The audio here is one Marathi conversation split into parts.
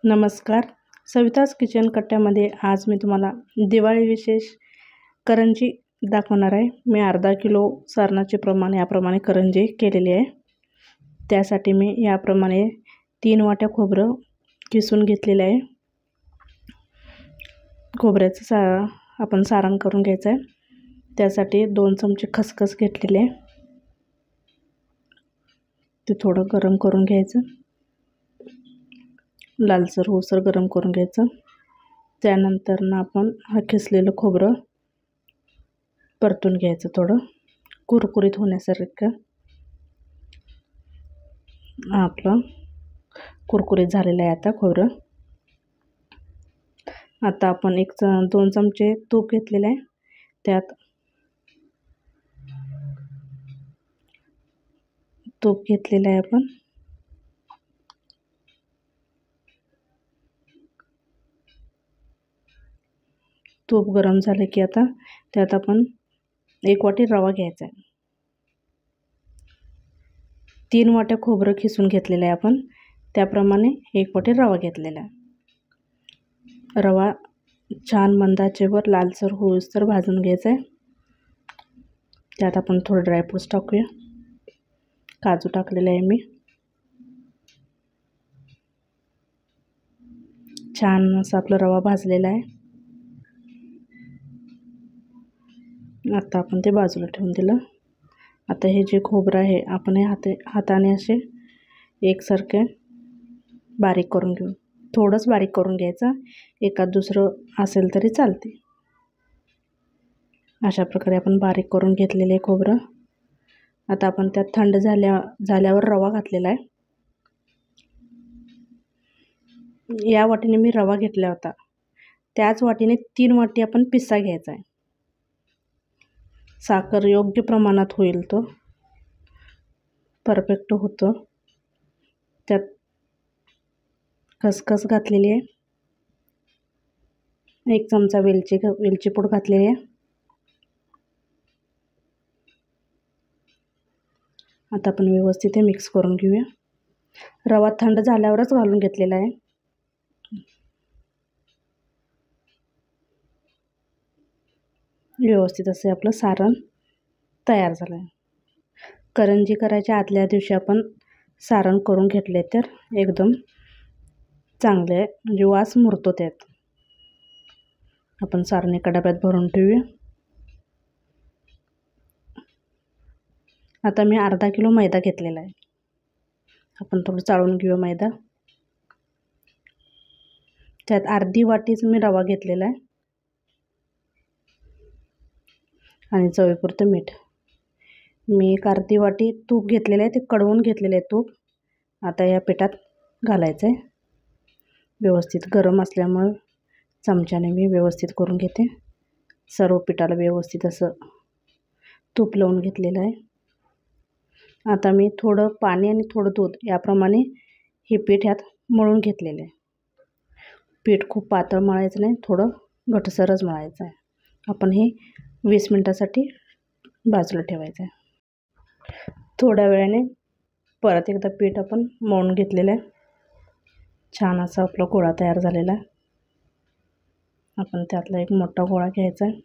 नमस्कार. सविताज किचन कट्ट्यामध्ये आज मी तुम्हाला दिवाळी विशेष करंजी दाखवणार आहे. मी अर्धा किलो सारणाचे प्रमाण याप्रमाणे करंजी केलेली आहे. त्यासाठी मी याप्रमाणे 3 वाट्या खोबरं किसून घेतलेले आहे. खोबऱ्याचं आपण सारण करून घ्यायचं आहे. त्यासाठी 2 चमचे खसखस घेतलेले आहे. ते थोडं गरम करून घ्यायचं, लालसर होसर गरम करून घ्यायचं. त्यानंतर आपण हा किसलेलं खोबरं परतून घ्यायचं, थोडं कुरकुरीत होण्यासारखं. आपलं कुरकुरीत झालेलं आहे आता खोबरं. आता आपण 2 चमचे तूप घेतलेलं आहे. त्यात तूप घेतलेलं आहे आपण. तूप गरम झाले की आता त्यात आपण 1 वाटी रवा घ्यायचा आहे. 3 वाट्या खोबरं खिसून घेतलेलं आहे आपण, त्याप्रमाणे 1 वाटी रवा घेतलेला आहे. रवा छान मंद आचेवर लालसर होईस्तोवर भाजून घ्यायचा आहे. त्यात आपण थोडे ड्रायफ्रूट्स टाकूया. काजू टाकलेले आहे मी. छान असं आपला रवा भाजलेला आहे. आता आपण ते बाजूला ठेवून दिलं. आता हे जे खोबरं आहे आपण हे हाताने असे एकसारखे बारीक करून घेऊ. थोडंच बारीक करून घ्यायचं, एकात दुसरं असेल तरी चालते. अशा प्रकारे आपण बारीक करून घेतलेले आहे खोबरं. आता आपण त्यात थंड झाल्यावर रवा घातलेला आहे. या वाटीने मी रवा घेतला होता, त्याच वाटीने 3 वाटी आपण पिस्ता घ्यायचा आहे. साखर योग्य प्रमाणात होईल, तो परफेक्ट होतो. त्यात खसखस घातलेली आहे. 1 चमचा वेलची पूड घातलेली आहे. आता आपण व्यवस्थित हे मिक्स करून घेऊया. रवा थंड झाल्यावरच घालून घेतलेला आहे. व्यवस्थित असे आपलं सारण तयार झालं आहे. करंजी करायच्या आदल्या दिवशी आपण सारण करून घेतले तर एकदम चांगले, म्हणजे वास मुरतो त्यात. आपण सारण एका डब्यात भरून ठेवूया. आता मी अर्धा किलो मैदा घेतलेला आहे. आपण थोडं चाळून घेऊया मैदा. त्यात अर्धी वाटीच मी रवा घेतलेला आहे आणि चवीपुरतं मीठ. मी 1 अर्धी वाटी तूप घेतलेलं आहे, ते कढवून घेतलेलं आहे तूप. आता या पिठात घालायचं आहे. व्यवस्थित गरम असल्यामुळे चमच्याने मी व्यवस्थित करून घेते. सर्व पिठाला व्यवस्थित असं तूप लावून घेतलेलं आहे. आता मी थोडं पाणी आणि थोडं दूध याप्रमाणे हे पीठ यात मळून घेतलेलं आहे. पीठ खूप पातळ मळायचं नाही, थोडं घटसरच मळायचं आहे. आपण हे 20 मिनिटासाठी बाजूला ठेवायचं आहे. थोड्या वेळाने परत एकदा पीठ आपण मळून घेतलेलं आहे. छान असा आपला गोळा तयार झालेला आहे. आपण त्यातला एक मोठा गोळा घ्यायचा आहे.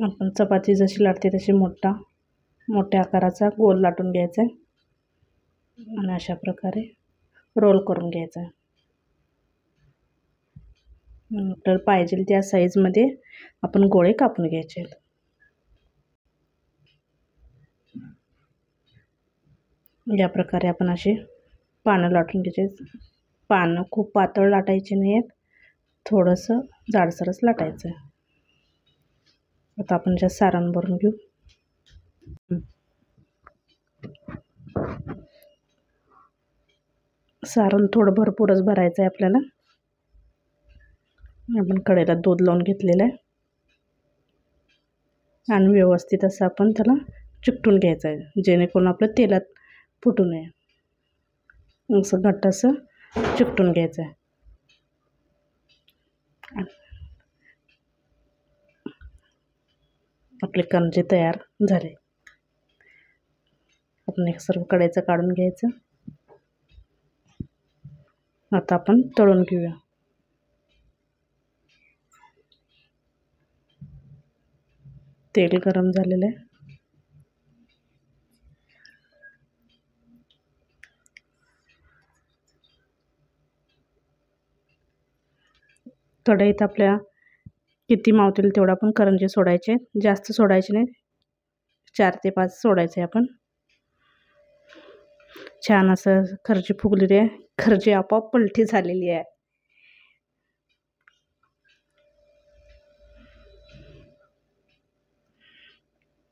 आपण चपाती जशी लाटते तशी मोठ्या आकाराचा गोल लाटून घ्यायचा आहे आणि अशा प्रकारे रोल करून घ्यायचा आहे. आपल्याला पाहिजे त्या साईजमध्ये आपण गोळे कापून घ्यायचे आहेत. या प्रकारे आपण असे पानं लाटून घ्यायचे. पानं खूप पातळ लाटायचे नाही आहेत, थोडंसं जाडसरच लाटायचं आहे. आता आपण ज्या सारण भरून घेऊ. सारण थोडं भरपूरच भरायचं आहे आपल्याला. आपण कढईला दूध लावून घेतलेलं आहे आणि व्यवस्थित असं आपण त्याला चिकटून घ्यायचं आहे, जेणेकरून आपलं तेलात फुटू नये. असं घट्ट असं चिकटून घ्यायचं आहे. आपले करंजी तयार झाले. आपण एक सर्व कढईचं काढून घ्यायचं. आता आपण तळून घेऊया. तेल गरम झालेलं आहे. कढईत आपल्या किती मावतील तेवढा आपण करंजी सोडायचे, जास्त सोडायचे नाही, 4 ते 5 सोडायचे आपण. छान असं खर्ची फुगलेली आहे. खर्ची आपोआप पलटी झालेली आहे.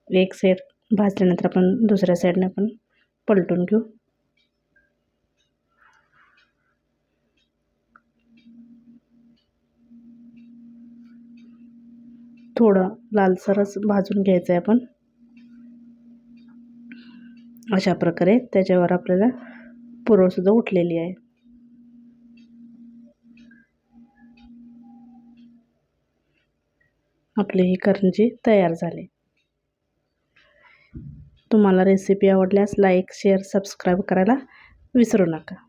एक साईड भाजल्यानंतर आपण दुसऱ्या साईडने आपण पलटून घेऊ. थोडं लालसरच भाजून घ्यायचं आहे आपण. अशा प्रकारे त्याच्यावर आपल्याला पुरवसुद्धा उठलेली आहे. आपली ही करंजी तयार झाली. तुम्हाला रेसिपी आवडल्यास लाईक, शेअर, सबस्क्राईब करायला विसरू नका.